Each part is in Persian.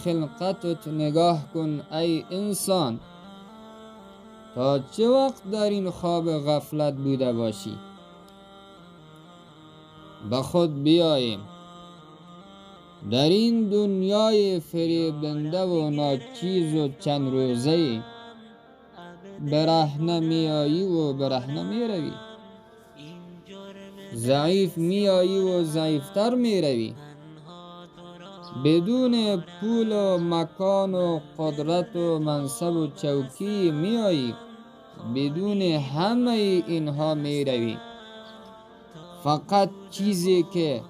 خلقتت نگاه کن ای انسان. تا چه وقت در این خواب غفلت بوده باشی؟ به خود بیاییم. در این دنیای فریبنده و ناچیز و چند روزه‌ای برهنه میایی و برهنه میروی، ضعیف میایی و ضعیفتر میروی، بدون پول و مکان و قدرت و منصب و چوکی میایی، بدون همه اینها میروی. فقط چیزی که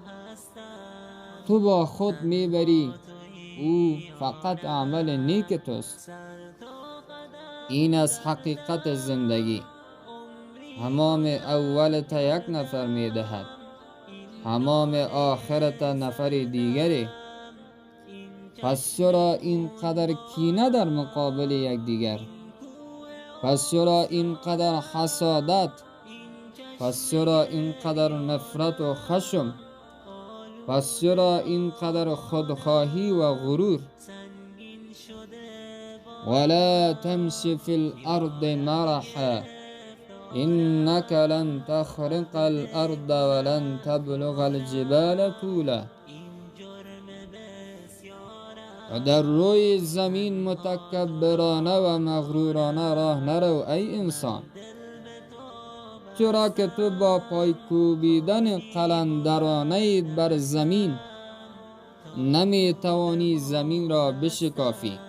تو با خود میبری او فقط عمل نیک توست. این از حقیقت زندگی. حمام اولت یک نفر میدهد، حمام آخرت نفر دیگری. پس چرا اینقدر کینه در مقابل یکدیگر؟ پس چرا اینقدر حسادت؟ پس چرا اینقدر نفرت و خشم؟ پس چرا اینقدر خودخواهی و غرور؟ ولا تمش فی الارض مرحا انک لن تخرق الارض ولن تبلغ الجبال طولا. و در روی زمین متکبرانه و مغرورانه راه نرو ای انسان، چرا که تو با پای کوبیدن قلندرانه بر زمین نمی توانی زمین را بشکافی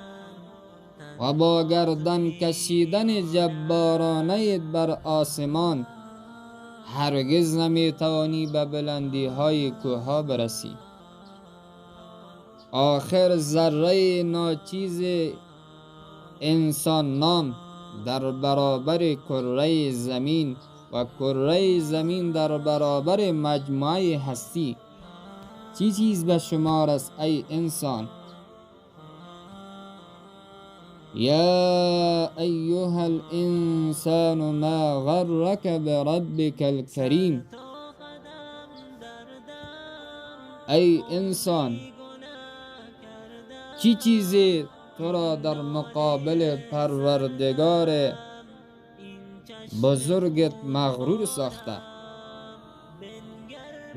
و با گردن کشیدن جبارانه بر آسمان هرگز نمی توانی به بلندی های کوه ها برسی. آخر ذره ناچیز انسان نام در برابر کره زمین و کره زمین در برابر مجموعه هستی چی چیز به شمار است ای انسان؟ یا ایها الانسان ما غرک بربک الکریم. ای انسان، چی چیزی تو را در مقابل پروردگار بزرگت مغرور ساخته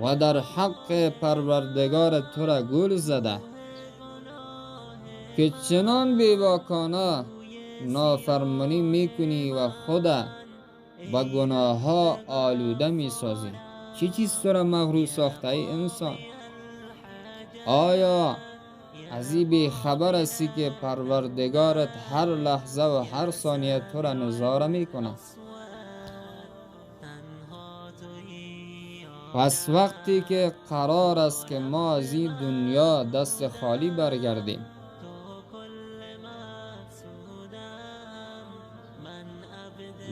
و در حق پروردگار تو را گول زده که چنان بیباکانه نافرمانی میکنی و خود با گناه ها آلوده میسازی؟ چی چیز تو را مغرور ساخته ای انسان؟ آیا از این بی خبر هستی که پروردگارت هر لحظه و هر ثانیه تو را نظاره میکنه؟ پس وقتی که قرار است که ما از این دنیا دست خالی برگردیم،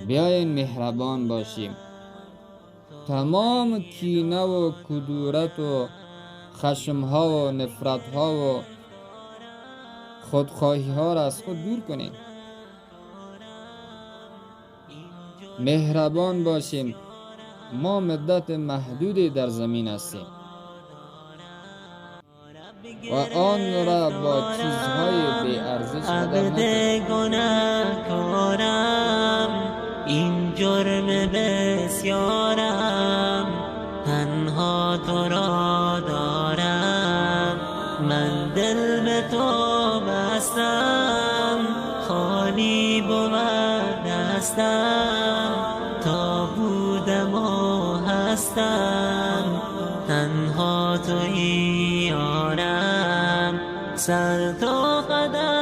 بیاین مهربان باشیم، تمام کینه و کدورت و خشم ها و نفرت ها و خودخواهی ها را از خود دور کنیم. مهربان باشیم. ما مدت محدودی در زمین هستیم و آن را با چیزهای بی ارزش عبد گناهکارم، این جرم بسیارم، تنها تو را دارم، من دل به تو بستم، خالی بود دستم، تا بودم و هستم، تنها تویی یارم، سر تا قدم